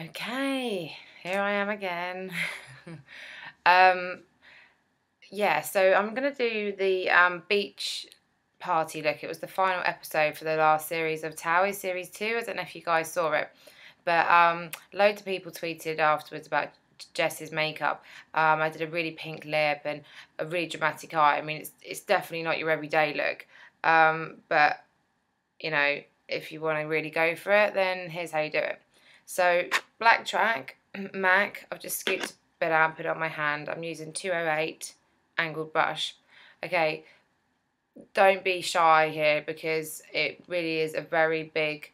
Okay, here I am again. Yeah, so I'm gonna do the beach party look. It was the final episode for the last series of TOWIE, series 2. I don't know if you guys saw it, but loads of people tweeted afterwards about Jess's makeup. I did a really pink lip and a really dramatic eye. I mean, it's definitely not your everyday look, but you know, if you want to really go for it, then here's how you do it. So black track, MAC, I've just scooped a bit out and put it on my hand. I'm using 208 angled brush. Okay, don't be shy here because it really is a very big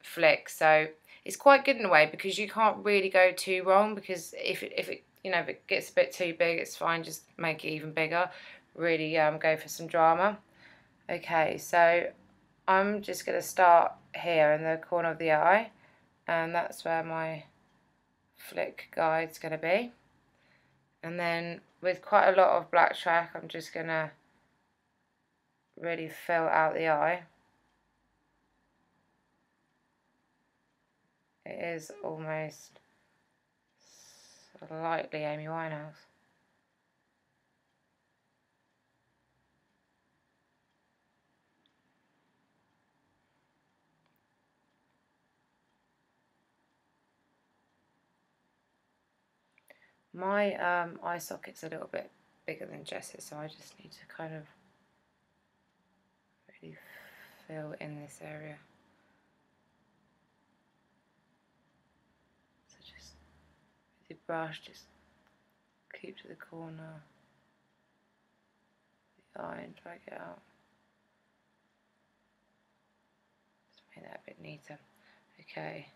flick. So it's quite good in a way because you can't really go too wrong, because if it gets a bit too big, it's fine, just make it even bigger. Really go for some drama. Okay, so I'm just going to start here in the corner of the eye, and that's where my flick guide's going to be. And then with quite a lot of black track, I'm just going to really fill out the eye. It is almost slightly Amy Winehouse. My eye socket's a little bit bigger than Jess's, so I just need to kind of really fill in this area. So just with your brush, just keep to the corner of the eye and drag it out. Just make that a bit neater. Okay.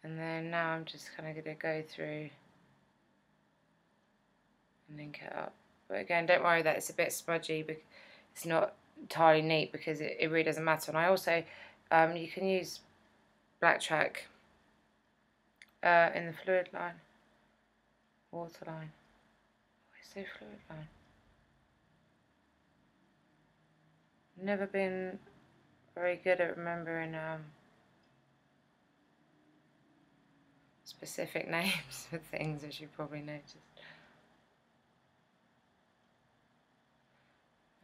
And then now I'm just kind of going to go through and link it up. But again, don't worry that it's a bit smudgy, because it's not entirely neat, because it really doesn't matter. And I also, you can use black track in the fluid line, waterline. I say fluid line. Never been very good at remembering specific names for things, as you probably noticed.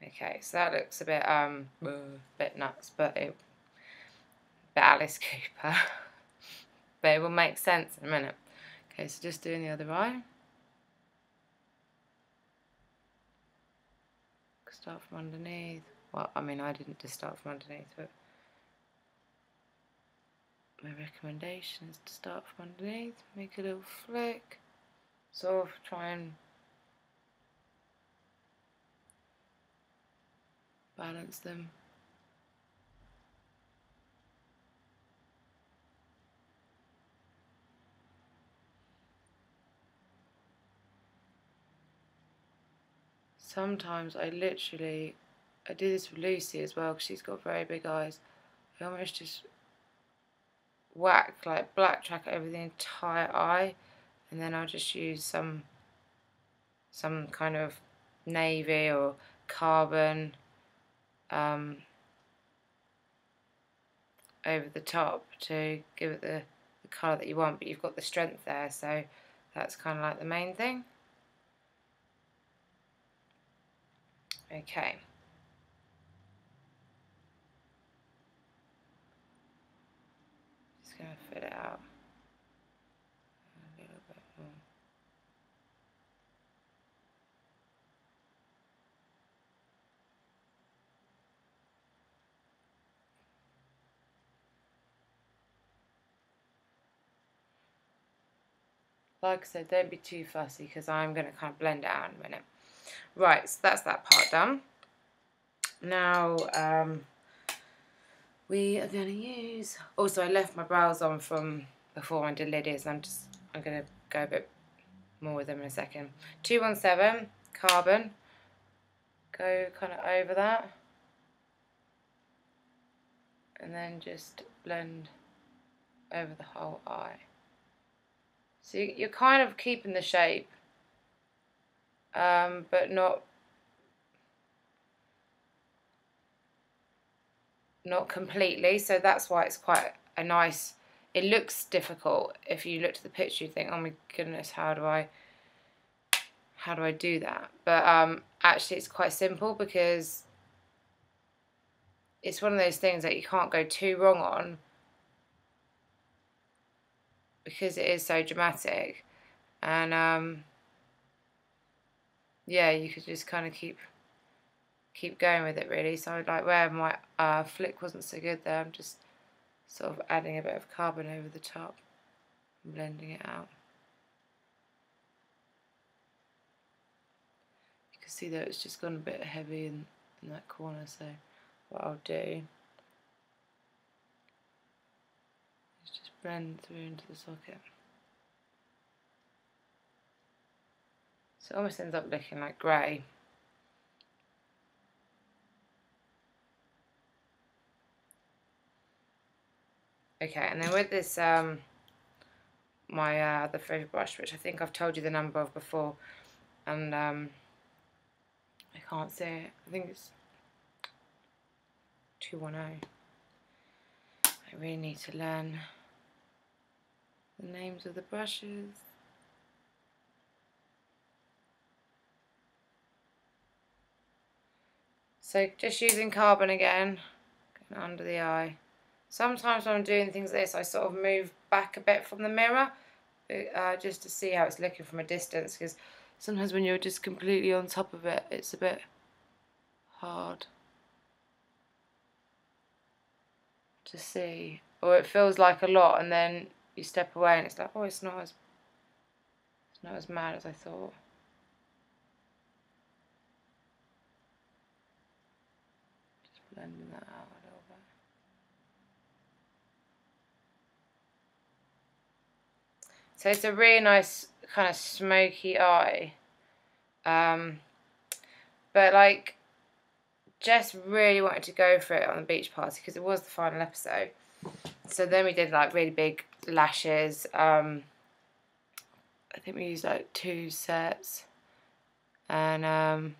Okay, so that looks a bit nuts, but bit Alice Cooper. But it will make sense in a minute. Okay, so just doing the other eye. Start from underneath. Well, I mean, I didn't just start from underneath, but my recommendation is to start from underneath, make a little flick, sort of try and balance them. Sometimes I do this with Lucy as well, because she's got very big eyes. I almost just whack like black track over the entire eye, and then I'll just use some kind of navy or carbon over the top to give it the colour that you want, but you've got the strength there, so that's kind of like the main thing. Okay. Just going to fit it out a little bit more. Like I said, don't be too fussy, because I'm going to kind of blend it out in a minute. Right, so that's that part done. Now we are going to use, also I left my brows on from before I did liddies, and I'm going to go a bit more with them in a second. 217 carbon, go kind of over that, and then just blend over the whole eye. So you're kind of keeping the shape, but not completely, so that's why it's quite a nice it looks difficult. If you look at the picture, you think, oh my goodness, how do I do that? But actually it's quite simple, because it's one of those things that you can't go too wrong on, because it is so dramatic. And yeah, you could just kind of keep going with it, really. So like where my flick wasn't so good there, I'm just sort of adding a bit of carbon over the top and blending it out. You can see that it's just gone a bit heavy in that corner, so what I'll do is just blend through into the socket. So it almost ends up looking like grey. Okay, and then with this my the favourite brush, which I think I've told you the number of before, and I can't see it. I think it's 210. I really need to learn the names of the brushes. So just using carbon again, going under the eye. Sometimes when I'm doing things like this, I sort of move back a bit from the mirror, just to see how it's looking from a distance, because sometimes when you're just completely on top of it, it's a bit hard to see, or it feels like a lot, and then you step away and it's like, oh, it's not as mad as I thought. Just blending that out a little bit. So it's a really nice kind of smoky eye, but like Jess really wanted to go for it on the beach party because it was the final episode. So then we did like really big lashes. I think we used like 2 sets, and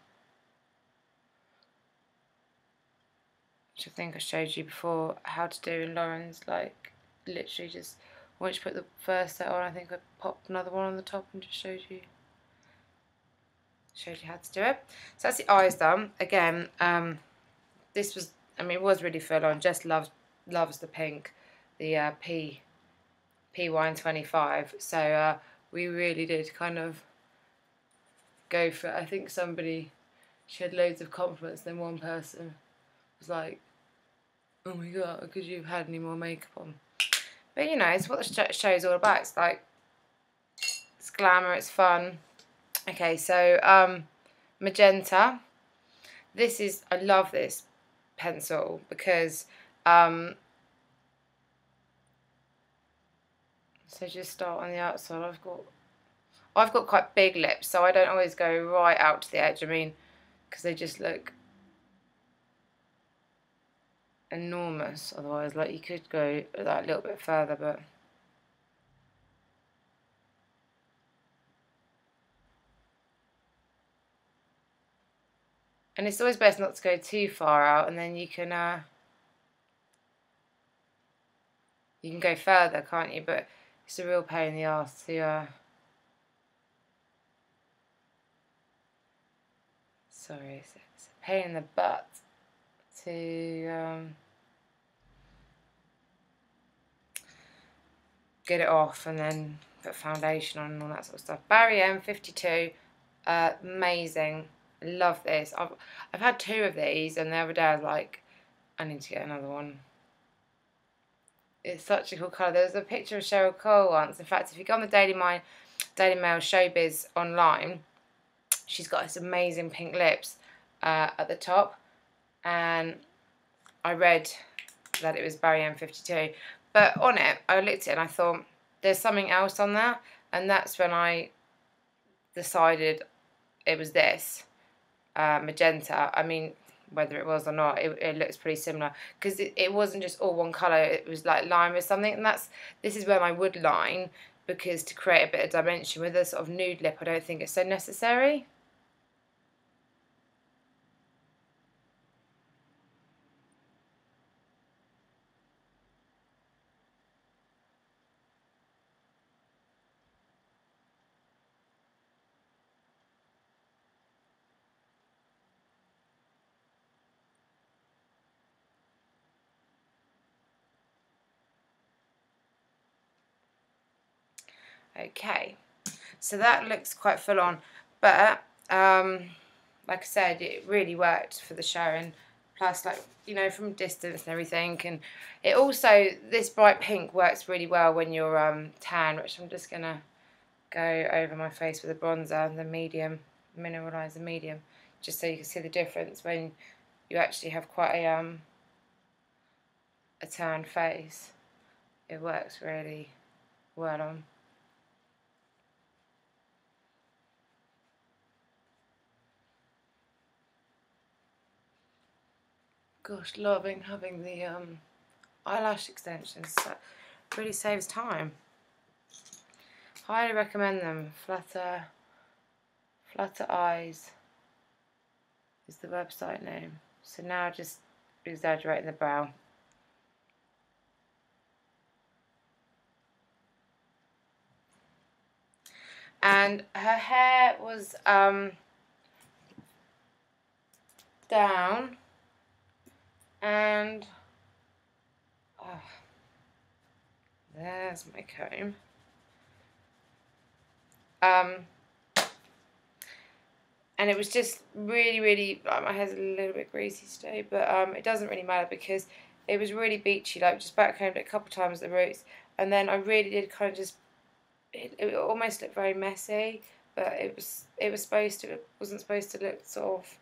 which I think I showed you before how to do in Lauren's, like literally just once you put the first set on, I think I popped another one on the top and just showed you how to do it. So that's the eyes done. Again, this was, I mean, it was really full on. Jess loves the pink, the P wine 25. So we really did kind of go for it. I think she had loads of compliments, then one person was like, oh my god, could you have had any more makeup on? But you know, it's what the show's all about. It's like, it's glamour, it's fun. Okay, so Magenta. This is, I love this pencil because so just start on the outside. I've got quite big lips, so I don't always go right out to the edge. I mean, because they just look enormous otherwise. Like, you could go that little bit further, but and it's always best not to go too far out, and then you can go further, can't you? But it's a real pain in the arse to sorry, it's a pain in the butt to get it off and then put foundation on and all that sort of stuff. Barry M52, amazing. Love this. I've had 2 of these, and the other day I was like, I need to get another one. It's such a cool colour. There was a picture of Cheryl Cole once. In fact, if you go on the Daily Mail Showbiz online, she's got this amazing pink lips at the top, and I read that it was Barry M52. But on it, I looked at it and I thought, there's something else on that, and that's when I decided it was this, Magenta. I mean, whether it was or not, it looks pretty similar, because it wasn't just all one colour, it was like lime with something, and this is where I would line, because to create a bit of dimension with a sort of nude lip, I don't think it's so necessary. Okay, so that looks quite full on, but like I said, it really worked for the show, and plus, like, you know, from distance and everything. And it also, this bright pink works really well when you're tan, which I'm just gonna go over my face with a bronzer and the medium, mineralize the medium, just so you can see the difference when you actually have quite a tan face. It works really well on. Gosh, loving having the eyelash extensions. That really saves time. Highly recommend them. Flutter Eyes is the website name. So now just exaggerating the brow. And her hair was down, and there's my comb. And it was just really, my hair's a little bit greasy today, but it doesn't really matter because it was really beachy, like just backcombed it a couple of times at the roots, and then I really did kind of just, it almost looked very messy, but it wasn't supposed to look sort of,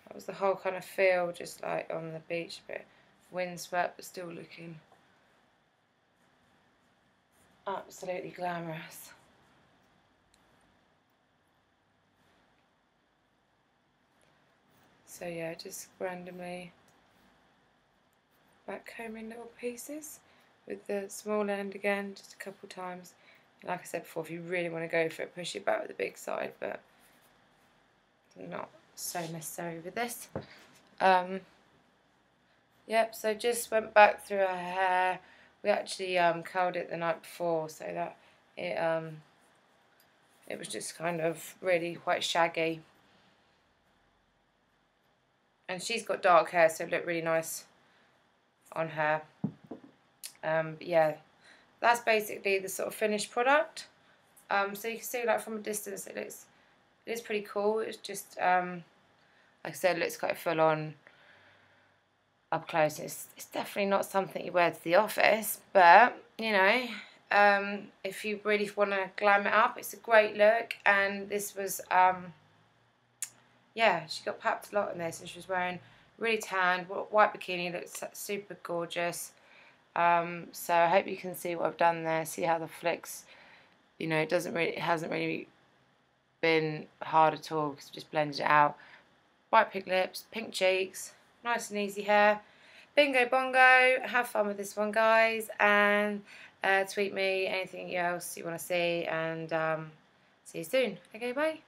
that was the whole kind of feel, just like on the beach, a bit windswept, but still looking absolutely glamorous. So yeah, just randomly backcombing little pieces with the small end again, just a couple times. Like I said before, if you really want to go for it, push it back with the big side, but not so necessary with this. Yep, so just went back through her hair. We actually curled it the night before, so that it was just kind of really quite shaggy. And she's got dark hair, so it looked really nice on her. But yeah, that's basically the sort of finished product. So you can see, like, from a distance, it is pretty cool. It's just like I said, it looks quite full on up close. It's definitely not something you wear to the office, but you know, if you really want to glam it up, it's a great look. And this was yeah, she got packed a lot in this, and she was wearing really tan white bikini. Looks super gorgeous. So I hope you can see what I've done there. See how the flicks, you know, it hasn't really been hard at all because I've just blended it out. Bright pink lips, pink cheeks, nice and easy hair. Bingo bongo. Have fun with this one, guys, and tweet me anything else you want to see, and see you soon. Okay, bye.